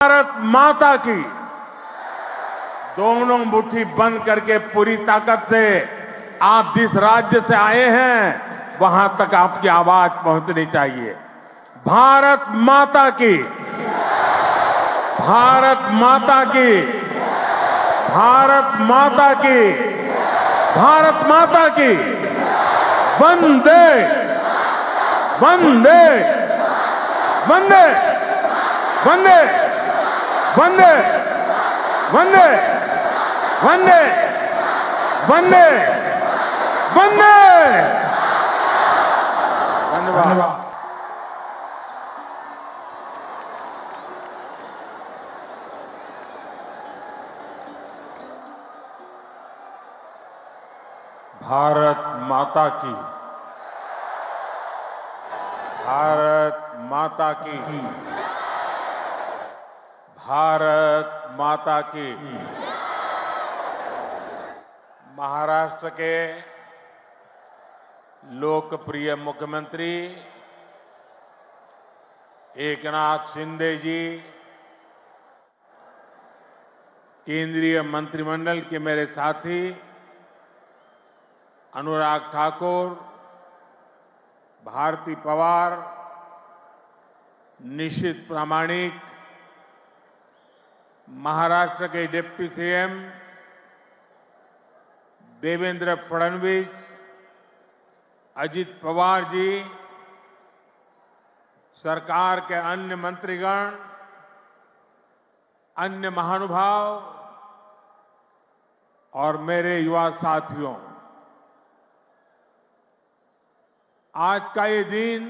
भारत माता की दोनों मुट्ठी बंद करके पूरी ताकत से आप जिस राज्य से आए हैं वहां तक आपकी आवाज पहुंचनी चाहिए। भारत माता की, भारत माता की, भारत माता की, भारत माता की। वंदे वंदे वंदे वंदे वंदे वंदे वंदे वंदे वंदे। धन्यवाद। भारत माता की, भारत माता की, भारत माता की। महाराष्ट्र के लोकप्रिय मुख्यमंत्री एकनाथ शिंदे जी, केंद्रीय मंत्रिमंडल के मेरे साथी अनुराग ठाकुर, भारती पवार, निशित प्रामाणिक, महाराष्ट्र के डिप्टी सीएम देवेंद्र फडणवीस, अजित पवार जी, सरकार के अन्य मंत्रीगण, अन्य महानुभाव और मेरे युवा साथियों, आज का ये दिन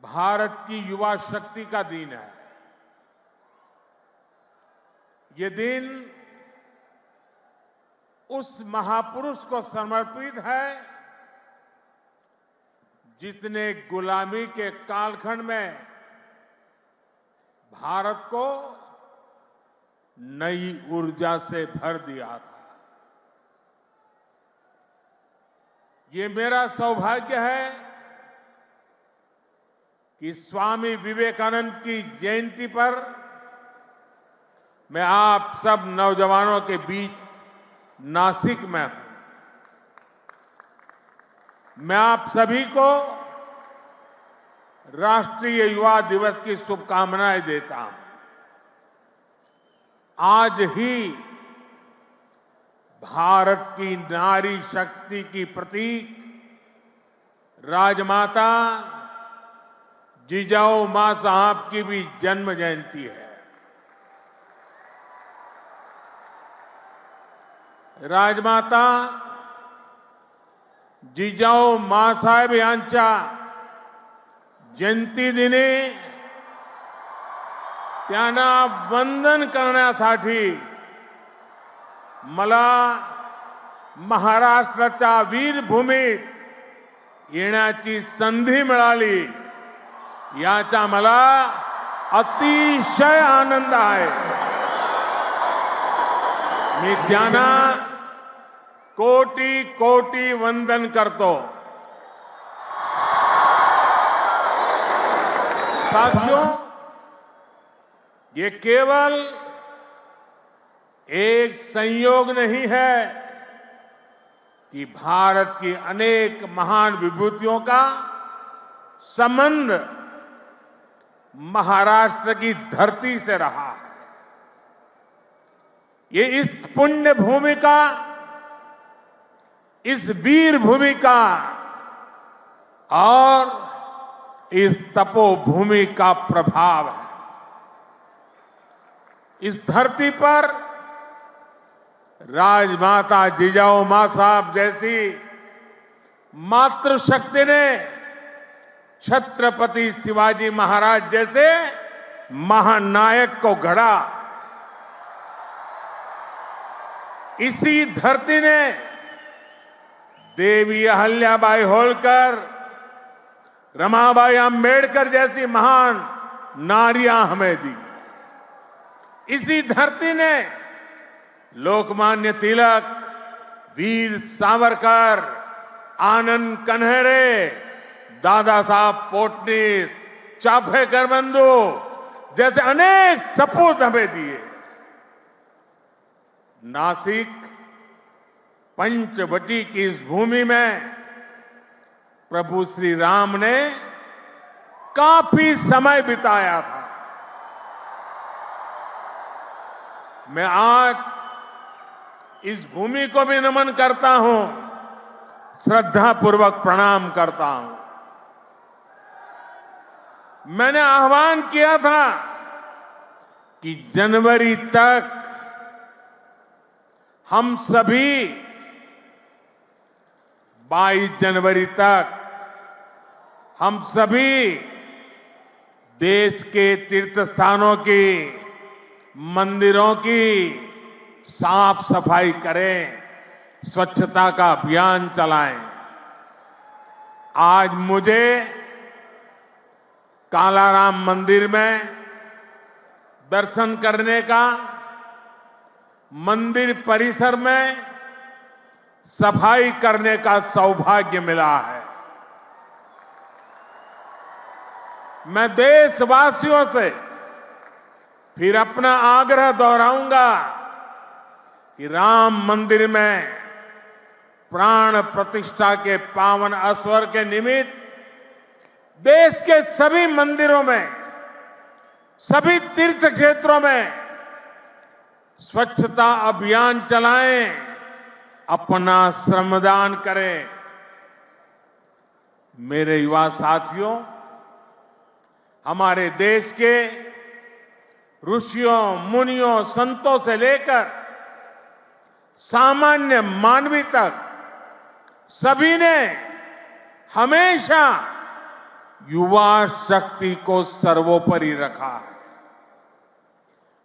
भारत की युवा शक्ति का दिन है। ये दिन उस महापुरुष को समर्पित है जिसने गुलामी के कालखंड में भारत को नई ऊर्जा से भर दिया था। ये मेरा सौभाग्य है कि स्वामी विवेकानंद की जयंती पर मैं आप सब नौजवानों के बीच नासिक में हूं। मैं आप सभी को राष्ट्रीय युवा दिवस की शुभकामनाएं देता हूं। आज ही भारत की नारी शक्ति की प्रतीक राजमाता जिजाऊ मां साहब की भी जन्म जयंती है। राजमाता जिजाऊ मांसाहेब यांच्या जयंतीदिनी त्यांना वंदन करण्यासाठी मला महाराष्ट्राच्या वीरभूमीत येण्याची संधी मिळाली, याचा मला अतिशय आनंद आहे। मी त्यांना कोटी कोटी वंदन करतो। साथियों, ये केवल एक संयोग नहीं है कि भारत की अनेक महान विभूतियों का संबंध महाराष्ट्र की धरती से रहा है। ये इस पुण्य भूमि का, इस वीर भूमि का और इस तपोभूमि का प्रभाव है। इस धरती पर राजमाता जिजाऊ मां साहब जैसी मातृशक्ति ने छत्रपति शिवाजी महाराज जैसे महानायक को गढ़ा। इसी धरती ने देवी अहल्याबाई होलकर, रमाबाई अंबेडकर जैसी महान नारियां हमें दी। इसी धरती ने लोकमान्य तिलक, वीर सावरकर, आनंद कन्हेरे, दादा साहब पोटनीस, चाफेकर बंधु, जैसे अनेक सपूत हमें दिए। नासिक पंचवटी की इस भूमि में प्रभु श्री राम ने काफी समय बिताया था। मैं आज इस भूमि को भी नमन करता हूं, श्रद्धापूर्वक प्रणाम करता हूं। मैंने आह्वान किया था कि जनवरी तक हम सभी 22 जनवरी तक हम सभी देश के तीर्थ स्थानों की, मंदिरों की साफ सफाई करें, स्वच्छता का अभियान चलाएं। आज मुझे कालाराम मंदिर में दर्शन करने का, मंदिर परिसर में सफाई करने का सौभाग्य मिला है। मैं देशवासियों से फिर अपना आग्रह दोहराऊंगा कि राम मंदिर में प्राण प्रतिष्ठा के पावन अवसर के निमित्त देश के सभी मंदिरों में, सभी तीर्थ क्षेत्रों में स्वच्छता अभियान चलाएं, अपना श्रमदान करें। मेरे युवा साथियों, हमारे देश के ऋषियों, मुनियों, संतों से लेकर सामान्य मानवी तक सभी ने हमेशा युवा शक्ति को सर्वोपरि रखा है।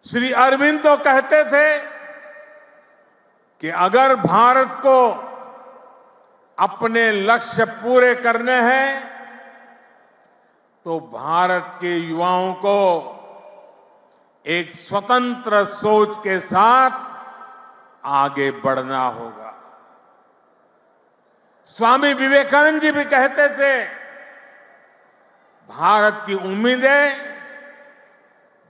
श्री अरविंदो कहते थे कि अगर भारत को अपने लक्ष्य पूरे करने हैं तो भारत के युवाओं को एक स्वतंत्र सोच के साथ आगे बढ़ना होगा। स्वामी विवेकानंद जी भी कहते थे, भारत की उम्मीदें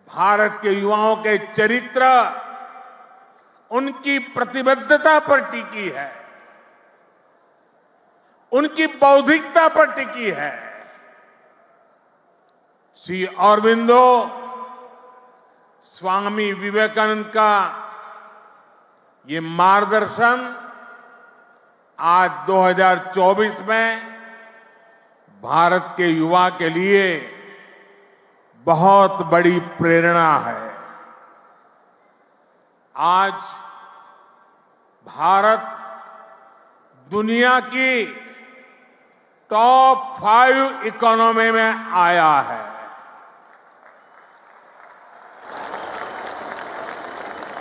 भारत के युवाओं के चरित्र, उनकी प्रतिबद्धता पर टिकी है, उनकी बौद्धिकता पर टिकी है। श्री अरविंदो स्वामी विवेकानंद का ये मार्गदर्शन आज 2024 में भारत के युवा के लिए बहुत बड़ी प्रेरणा है। आज भारत दुनिया की टॉप 5 इकोनॉमी में आया है।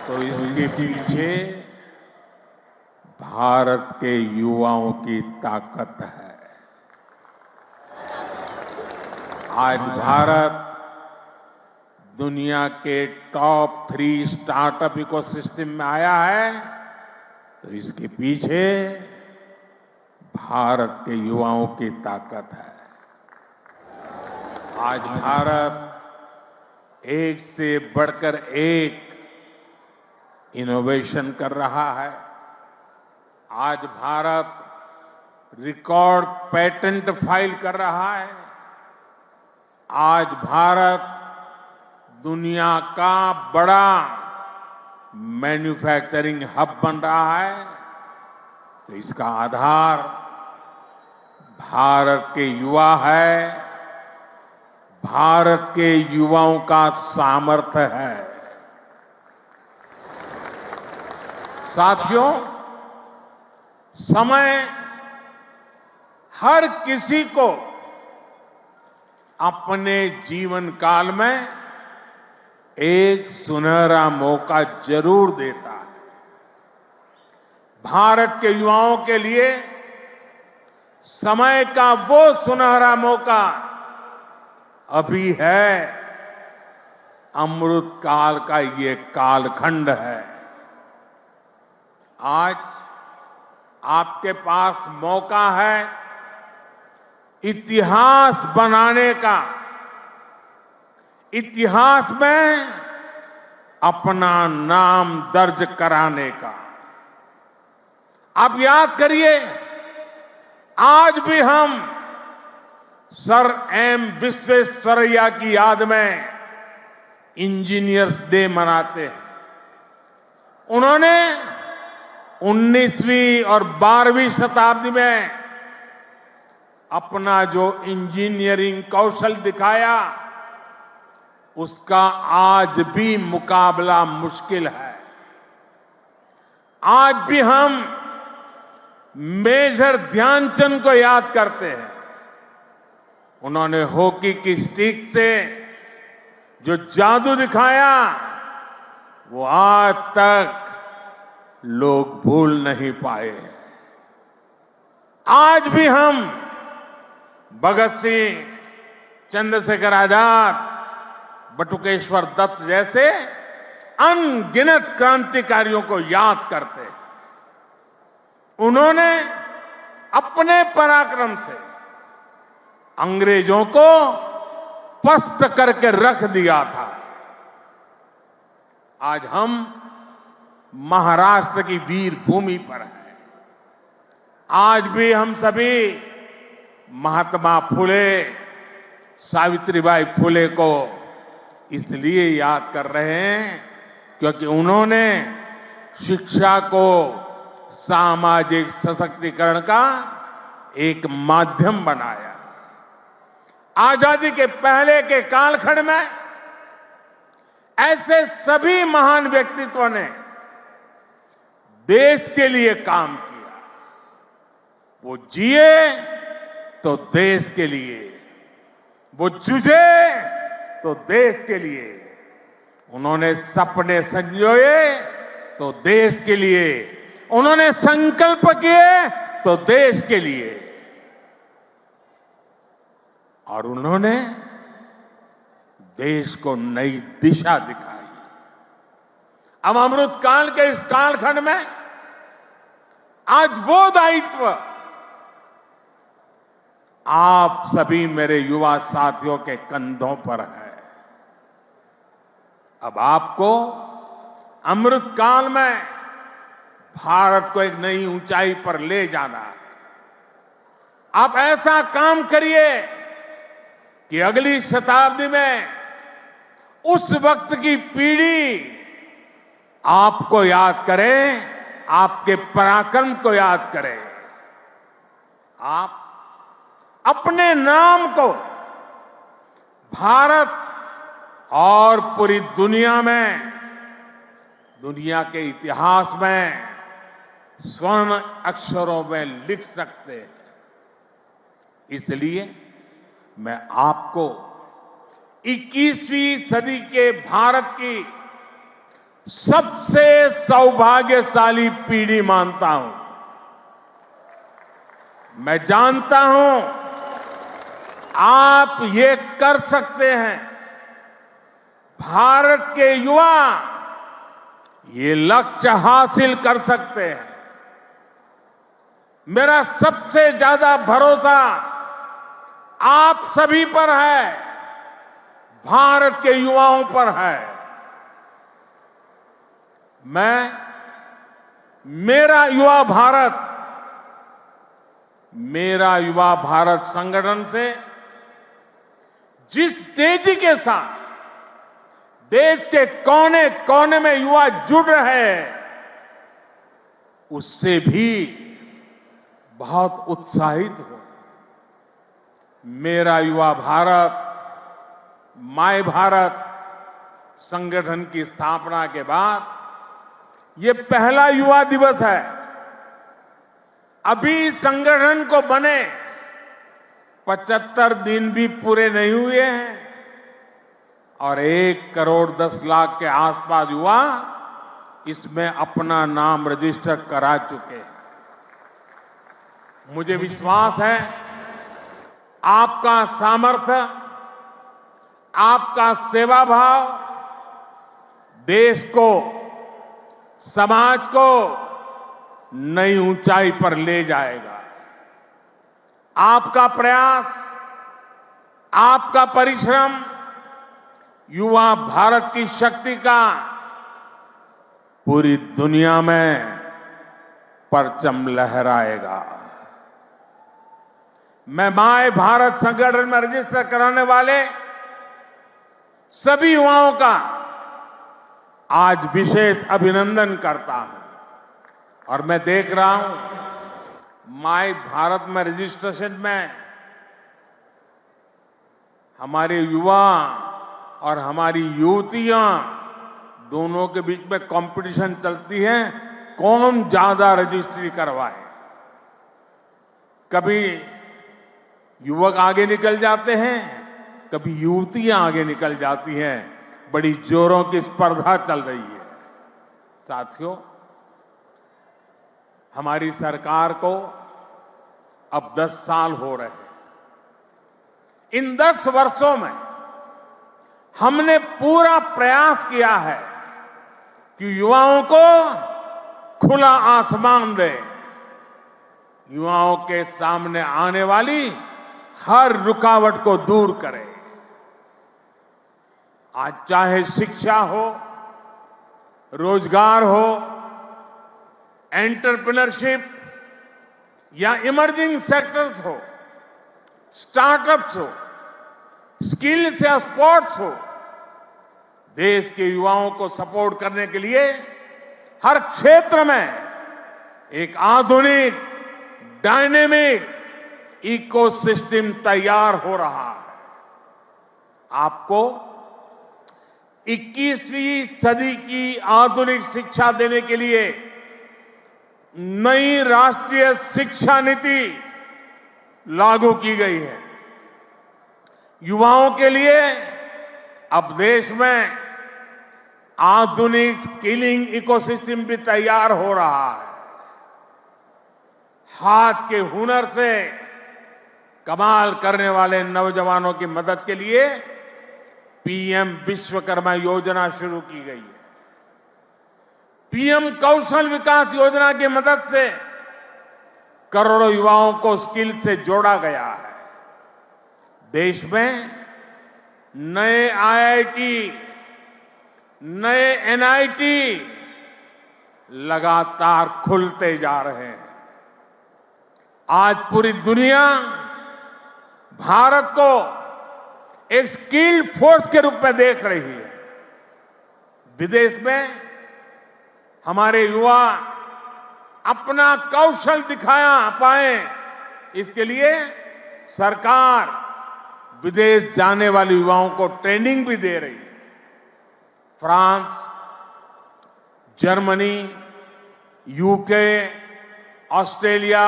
तो इसके पीछे भारत के युवाओं की ताकत है। आज भारत दुनिया के टॉप 3 स्टार्टअप इकोसिस्टम में आया है, तो इसके पीछे भारत के युवाओं की ताकत है। आज भारत एक से बढ़कर एक इनोवेशन कर रहा है। आज भारत रिकॉर्ड पेटेंट फाइल कर रहा है। आज भारत दुनिया का बड़ा मैन्युफैक्चरिंग हब बन रहा है। तो इसका आधार भारत के युवा है, भारत के युवाओं का सामर्थ्य है। साथियों, समय हर किसी को अपने जीवन काल में एक सुनहरा मौका जरूर देता है। भारत के युवाओं के लिए समय का वो सुनहरा मौका अभी है। अमृत काल का ये कालखंड है। आज आपके पास मौका है इतिहास बनाने का, इतिहास में अपना नाम दर्ज कराने का। आप याद करिए, आज भी हम सर एम विश्वेश्वरैया की याद में इंजीनियर्स डे मनाते हैं। उन्होंने 19वीं और 12वीं शताब्दी में अपना जो इंजीनियरिंग कौशल दिखाया, उसका आज भी मुकाबला मुश्किल है। आज भी हम मेजर ध्यानचंद को याद करते हैं। उन्होंने हॉकी की स्टिक से जो जादू दिखाया, वो आज तक लोग भूल नहीं पाए हैं। आज भी हम भगत सिंह, चंद्रशेखर आजाद, बटुकेश्वर दत्त जैसे अनगिनत क्रांतिकारियों को याद करते हैं। उन्होंने अपने पराक्रम से अंग्रेजों को पस्त करके रख दिया था। आज हम महाराष्ट्र की वीर भूमि पर हैं। आज भी हम सभी महात्मा फुले, सावित्रीबाई फुले को इसलिए याद कर रहे हैं क्योंकि उन्होंने शिक्षा को सामाजिक सशक्तिकरण का एक माध्यम बनाया। आजादी के पहले के कालखंड में ऐसे सभी महान व्यक्तित्वों ने देश के लिए काम किया। वो जिए तो देश के लिए, वो जूझे तो देश के लिए, उन्होंने सपने संजोए तो देश के लिए, उन्होंने संकल्प किए तो देश के लिए, और उन्होंने देश को नई दिशा दिखाई। अब अमृत काल के इस कालखंड में आज वो दायित्व आप सभी मेरे युवा साथियों के कंधों पर है। अब आपको अमृत काल में भारत को एक नई ऊंचाई पर ले जाना है। आप ऐसा काम करिए कि अगली शताब्दी में उस वक्त की पीढ़ी आपको याद करे, आपके पराक्रम को याद करे। आप अपने नाम को भारत और पूरी दुनिया में, दुनिया के इतिहास में स्वर्ण अक्षरों में लिख सकते हैं। इसलिए मैं आपको 21वीं सदी के भारत की सबसे सौभाग्यशाली पीढ़ी मानता हूं। मैं जानता हूं आप ये कर सकते हैं। भारत के युवा ये लक्ष्य हासिल कर सकते हैं। मेरा सबसे ज्यादा भरोसा आप सभी पर है, भारत के युवाओं पर है। मैं मेरा युवा भारत संगठन से जिस तेजी के साथ देश के कोने कोने में युवा जुड़ रहे हैं, उससे भी बहुत उत्साहित हूं। मेरा युवा भारत, माय भारत संगठन की स्थापना के बाद ये पहला युवा दिवस है। अभी संगठन को बने 75 दिन भी पूरे नहीं हुए हैं और 1 करोड़ 10 लाख के आसपास युवा इसमें अपना नाम रजिस्टर करा चुके हैं। मुझे विश्वास है आपका सामर्थ्य, आपका सेवा भाव देश को, समाज को नई ऊंचाई पर ले जाएगा। आपका प्रयास, आपका परिश्रम युवा भारत की शक्ति का पूरी दुनिया में परचम लहराएगा। मैं माय भारत संगठन में रजिस्टर कराने वाले सभी युवाओं का आज विशेष अभिनंदन करता हूं और मैं देख रहा हूं माय भारत में रजिस्ट्रेशन में हमारे युवा और हमारी युवतियां दोनों के बीच में कंपटीशन चलती है, कौन ज्यादा रजिस्ट्री करवाए। कभी युवक आगे निकल जाते हैं, कभी युवतियां आगे निकल जाती हैं। बड़ी जोरों की स्पर्धा चल रही है। साथियों, हमारी सरकार को अब 10 साल हो रहे हैं। इन 10 वर्षों में हमने पूरा प्रयास किया है कि युवाओं को खुला आसमान दे, युवाओं के सामने आने वाली हर रुकावट को दूर करें। आज चाहे शिक्षा हो, रोजगार हो, एंटरप्रेन्योरशिप या इमर्जिंग सेक्टर्स हो, स्टार्टअप्स हो, स्किल्स या स्पोर्ट्स हो, देश के युवाओं को सपोर्ट करने के लिए हर क्षेत्र में एक आधुनिक डायनेमिक इकोसिस्टम तैयार हो रहा है। आपको 21वीं सदी की आधुनिक शिक्षा देने के लिए नई राष्ट्रीय शिक्षा नीति लागू की गई है। युवाओं के लिए अब देश में आधुनिक स्किलिंग इकोसिस्टम भी तैयार हो रहा है। हाथ के हुनर से कमाल करने वाले नौजवानों की मदद के लिए पीएम विश्वकर्मा योजना शुरू की गई है। पीएम कौशल विकास योजना की मदद से करोड़ों युवाओं को स्किल से जोड़ा गया है। देश में नए आईआईटी, नए एनआईटी लगातार खुलते जा रहे हैं। आज पूरी दुनिया भारत को एक स्किल्ड फोर्स के रूप में देख रही है। विदेश में हमारे युवा अपना कौशल दिखाया पाए, इसके लिए सरकार विदेश जाने वाले युवाओं को ट्रेनिंग भी दे रही है। France, Germany, UK, Australia,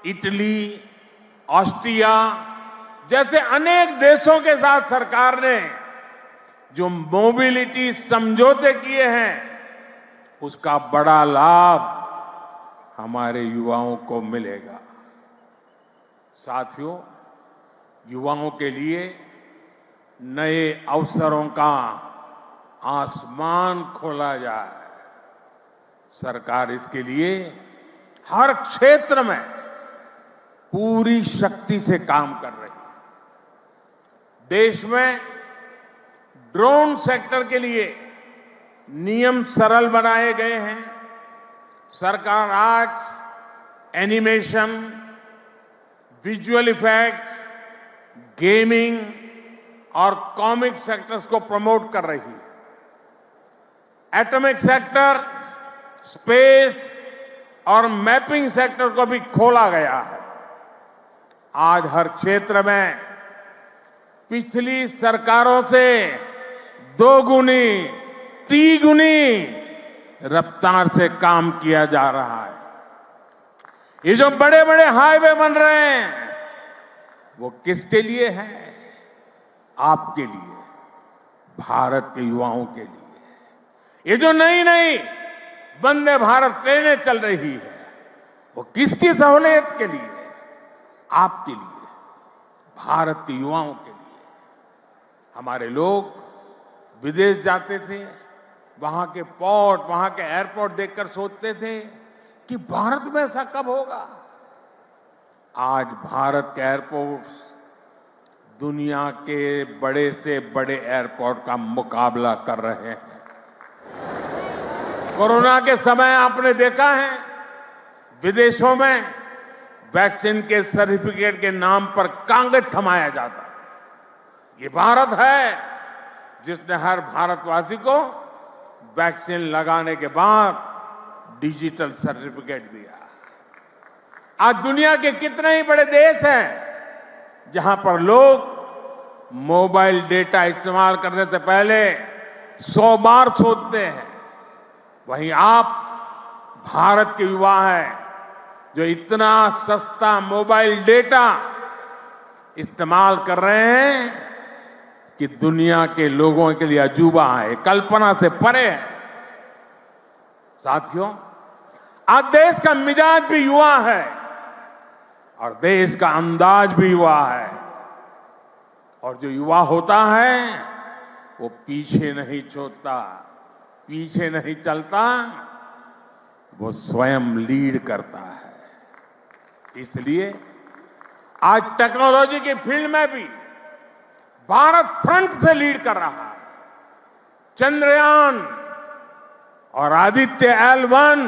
Italy, Austria जैसे अनेक देशों के साथ सरकार ने जो मोबिलिटी समझौते किए हैं, उसका बड़ा लाभ हमारे युवाओं को मिलेगा। साथियों, युवाओं के लिए नए अवसरों का आसमान खोला जाए, सरकार इसके लिए हर क्षेत्र में पूरी शक्ति से काम कर रही है। देश में ड्रोन सेक्टर के लिए नियम सरल बनाए गए हैं। सरकार आज एनिमेशन, विजुअल इफेक्ट्स, गेमिंग और कॉमिक सेक्टर्स को प्रमोट कर रही है। एटॉमिक सेक्टर, स्पेस और मैपिंग सेक्टर को भी खोला गया है। आज हर क्षेत्र में पिछली सरकारों से 2 गुनी, 3 गुनी रफ्तार से काम किया जा रहा है। ये जो बड़े बड़े हाईवे बन रहे हैं, वो किसके लिए है? आपके लिए, भारत के युवाओं के लिए। ये जो नई नई वंदे भारत ट्रेनें चल रही है, वो किसकी सहूलियत के लिए? आपके लिए, भारत के युवाओं के लिए। हमारे लोग विदेश जाते थे, वहां के पोर्ट, वहां के एयरपोर्ट देखकर सोचते थे कि भारत में ऐसा कब होगा। आज भारत के एयरपोर्ट्स दुनिया के बड़े से बड़े एयरपोर्ट का मुकाबला कर रहे हैं। कोरोना के समय आपने देखा है विदेशों में वैक्सीन के सर्टिफिकेट के नाम पर कागज थमाया जाता। ये भारत है जिसने हर भारतवासी को वैक्सीन लगाने के बाद डिजिटल सर्टिफिकेट दिया। आज दुनिया के कितने ही बड़े देश हैं जहां पर लोग मोबाइल डेटा इस्तेमाल करने से पहले 100 बार सोचते हैं, वहीं आप भारत के युवा हैं जो इतना सस्ता मोबाइल डेटा इस्तेमाल कर रहे हैं कि दुनिया के लोगों के लिए अजूबा है, कल्पना से परे है। साथियों, आज देश का मिजाज भी युवा है और देश का अंदाज भी युवा है, और जो युवा होता है वो पीछे नहीं छोड़ता, पीछे नहीं चलता, वो स्वयं लीड करता है। इसलिए आज टेक्नोलॉजी की फील्ड में भी भारत फ्रंट से लीड कर रहा है। चंद्रयान और आदित्य L1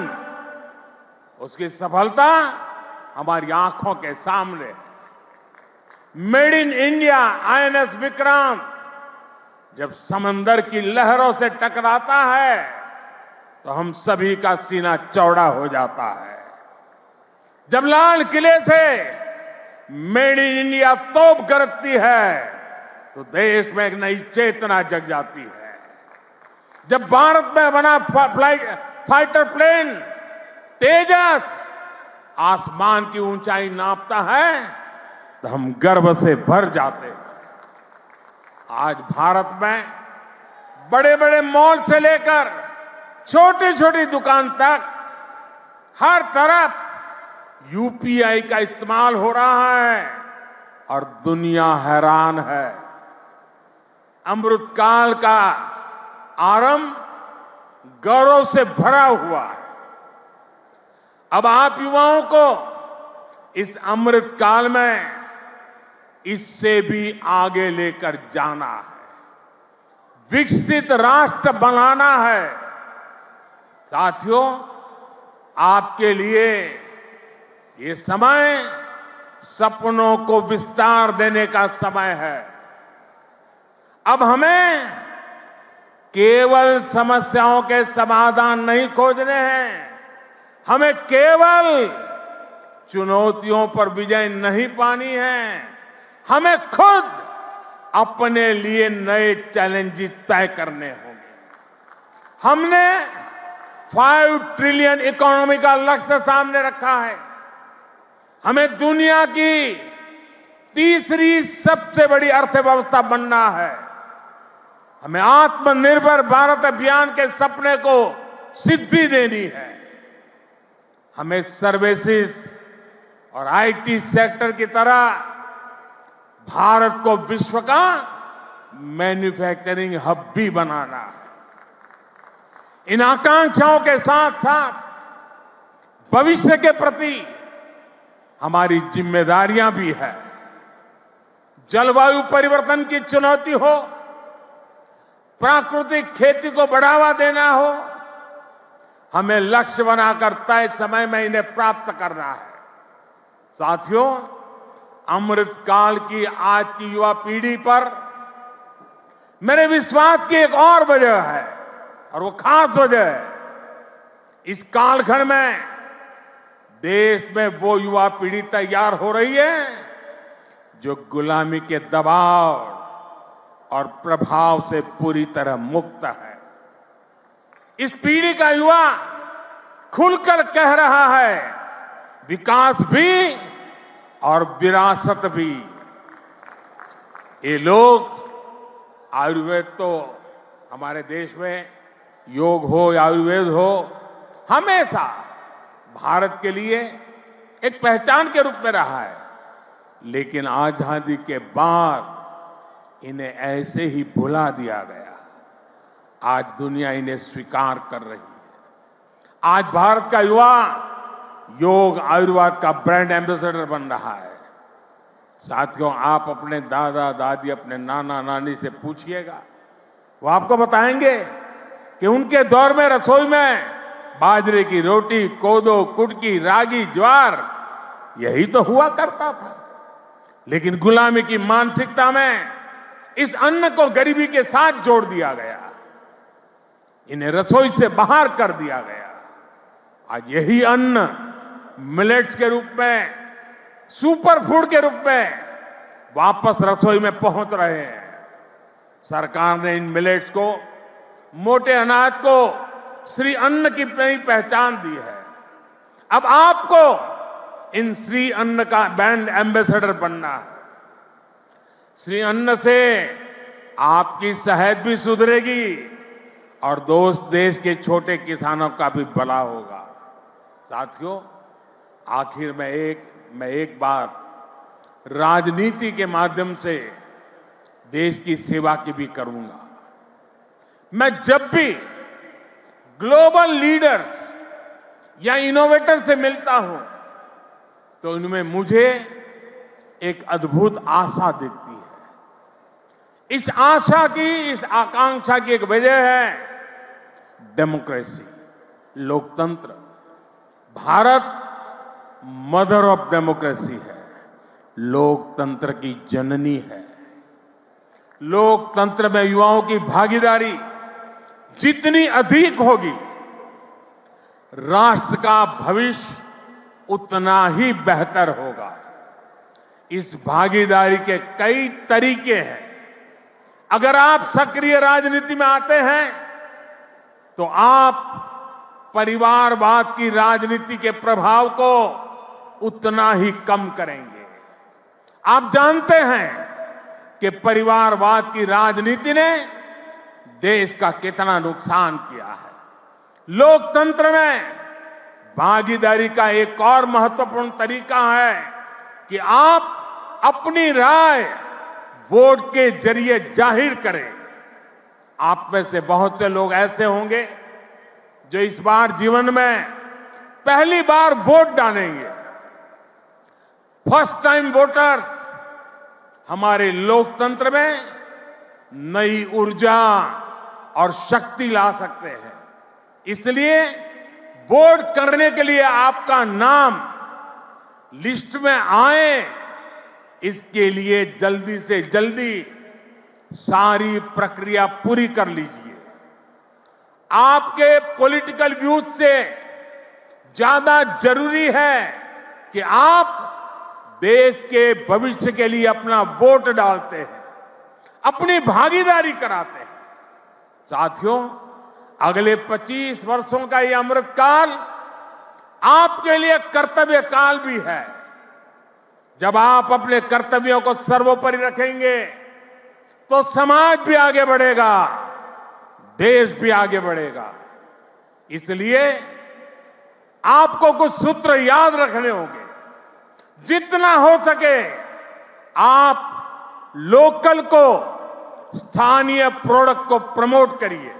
उसकी सफलता हमारी आंखों के सामने है। Made in India INS Vikrant जब समंदर की लहरों से टकराता है तो हम सभी का सीना चौड़ा हो जाता है। जब लाल किले से मेड इन इंडिया तोप गरजती है तो देश में एक नई चेतना जग जाती है। जब भारत में बना फाइटर प्लेन तेजस आसमान की ऊंचाई नापता है तो हम गर्व से भर जाते हैं। आज भारत में बड़े बड़े मॉल से लेकर छोटी छोटी दुकान तक हर तरफ UPI का इस्तेमाल हो रहा है और दुनिया हैरान है। अमृतकाल का आरंभ गौरव से भरा हुआ है। अब आप युवाओं को इस अमृतकाल में इससे भी आगे लेकर जाना है, विकसित राष्ट्र बनाना है। साथियों, आपके लिए ये समय सपनों को विस्तार देने का समय है। अब हमें केवल समस्याओं के समाधान नहीं खोजने हैं, हमें केवल चुनौतियों पर विजय नहीं पानी है, हमें खुद अपने लिए नए चैलेंजेस तय करने होंगे। हमने 5 ट्रिलियन इकोनॉमी का लक्ष्य सामने रखा है। हमें दुनिया की तीसरी सबसे बड़ी अर्थव्यवस्था बनना है। हमें आत्मनिर्भर भारत अभियान के सपने को सिद्धि देनी है। हमें सर्विसेज और IT सेक्टर की तरह भारत को विश्व का मैन्युफैक्चरिंग हब भी बनाना है। इन आकांक्षाओं के साथ साथ भविष्य के प्रति हमारी जिम्मेदारियां भी है। जलवायु परिवर्तन की चुनौती हो, प्राकृतिक खेती को बढ़ावा देना हो, हमें लक्ष्य बनाकर तय समय में इन्हें प्राप्त करना है। साथियों, अमृतकाल की आज की युवा पीढ़ी पर मेरे विश्वास की एक और वजह है, और वो खास वजह है। इस कालखंड में देश में वो युवा पीढ़ी तैयार हो रही है जो गुलामी के दबाव और प्रभाव से पूरी तरह मुक्त है। इस पीढ़ी का युवा खुलकर कह रहा है, विकास भी और विरासत भी। ये लोग आयुर्वेद तो हमारे देश में योग हो या आयुर्वेद हो, हमेशा भारत के लिए एक पहचान के रूप में रहा है। लेकिन आजादी के बाद इन्हें ऐसे ही भुला दिया गया। आज दुनिया इन्हें स्वीकार कर रही है। आज भारत का युवा योग आयुर्वेद का ब्रांड एम्बेसडर बन रहा है। साथियों, आप अपने दादा दादी, अपने नाना नानी से पूछिएगा, वो आपको बताएंगे कि उनके दौर में रसोई में बाजरे की रोटी, कोदो, कुटकी, रागी, ज्वार यही तो हुआ करता था। लेकिन गुलामी की मानसिकता में इस अन्न को गरीबी के साथ जोड़ दिया गया, इन्हें रसोई से बाहर कर दिया गया। आज यही अन्न मिलेट्स के रूप में, सुपर फूड के रूप में वापस रसोई में पहुंच रहे हैं। सरकार ने इन मिलेट्स को, मोटे अनाज को श्री अन्न की नई पहचान दी है। अब आपको इन श्री अन्न का ब्रांड एम्बेसडर बनना है। श्री अन्न से आपकी सेहत भी सुधरेगी और देश के छोटे किसानों का भी भला होगा। साथियों, आखिर में एक बात राजनीति के माध्यम से देश की सेवा की भी करूंगा। मैं जब भी ग्लोबल लीडर्स या इनोवेटर से मिलता हूं तो इनमें मुझे एक अद्भुत आशा दिखती है। इस आशा की, इस आकांक्षा की एक वजह है डेमोक्रेसी, लोकतंत्र। भारत मदर ऑफ डेमोक्रेसी है, लोकतंत्र की जननी है। लोकतंत्र में युवाओं की भागीदारी जितनी अधिक होगी, राष्ट्र का भविष्य उतना ही बेहतर होगा। इस भागीदारी के कई तरीके हैं। अगर आप सक्रिय राजनीति में आते हैं तो आप परिवारवाद की राजनीति के प्रभाव को उतना ही कम करेंगे। आप जानते हैं कि परिवारवाद की राजनीति ने देश का कितना नुकसान किया है। लोकतंत्र में भागीदारी का एक और महत्वपूर्ण तरीका है कि आप अपनी राय वोट के जरिए जाहिर करें। आप में से बहुत से लोग ऐसे होंगे जो इस बार जीवन में पहली बार वोट डालेंगे। फर्स्ट टाइम वोटर्स हमारे लोकतंत्र में नई ऊर्जा और शक्ति ला सकते हैं। इसलिए वोट करने के लिए आपका नाम लिस्ट में आए, इसके लिए जल्दी से जल्दी सारी प्रक्रिया पूरी कर लीजिए। आपके पॉलिटिकल व्यूज से ज्यादा जरूरी है कि आप देश के भविष्य के लिए अपना वोट डालते हैं, अपनी भागीदारी कराते हैं। साथियों, अगले 25 वर्षों का ये अमृतकाल आपके लिए कर्तव्य काल भी है। जब आप अपने कर्तव्यों को सर्वोपरि रखेंगे तो समाज भी आगे बढ़ेगा, देश भी आगे बढ़ेगा। इसलिए आपको कुछ सूत्र याद रखने होंगे। जितना हो सके आप लोकल को, स्थानीय प्रोडक्ट को प्रमोट करिए।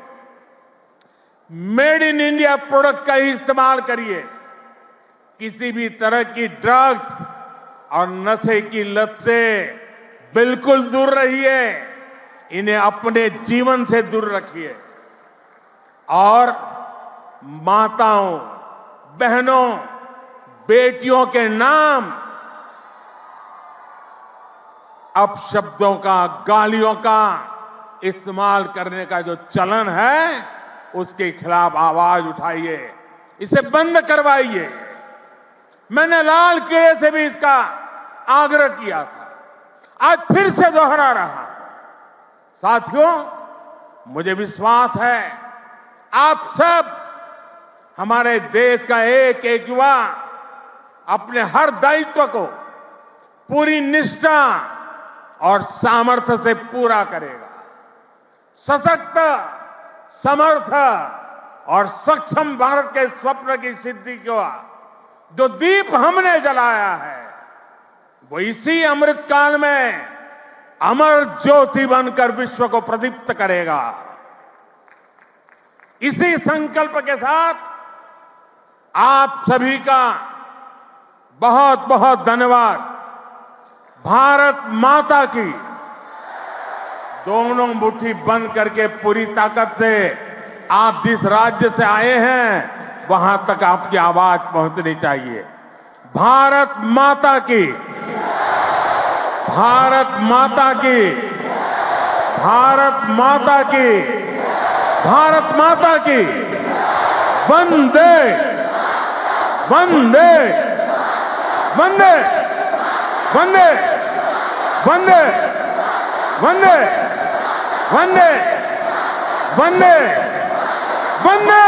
मेड इन इंडिया प्रोडक्ट का ही इस्तेमाल करिए। किसी भी तरह की ड्रग्स और नशे की लत से बिल्कुल दूर रहिए। इन्हें अपने जीवन से दूर रखिए। और माताओं, बहनों, बेटियों के नाम अपशब्दों का, गालियों का इस्तेमाल करने का जो चलन है, उसके खिलाफ आवाज उठाइए, इसे बंद करवाइए। मैंने लाल किले से भी इसका आग्रह किया था, आज फिर से दोहरा रहा। साथियों, मुझे विश्वास है आप सब, हमारे देश का एक एक युवा अपने हर दायित्व को पूरी निष्ठा और सामर्थ्य से पूरा करेगा। सशक्त, समर्थ और सक्षम भारत के स्वप्न की सिद्धि को जो दीप हमने जलाया है, वो इसी अमृतकाल में अमर ज्योति बनकर विश्व को प्रदीप्त करेगा। इसी संकल्प के साथ आप सभी का बहुत बहुत धन्यवाद। भारत माता की दोनों मुट्ठी बंद करके पूरी ताकत से आप जिस राज्य से आए हैं वहां तक आपकी आवाज पहुंचनी चाहिए। भारत माता की, भारत माता की, भारत माता की, भारत माता की। वंदे वंदे वंदे वंदे वंदे वंदे वंदे वंदे वंदे।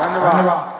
धन्यवाद।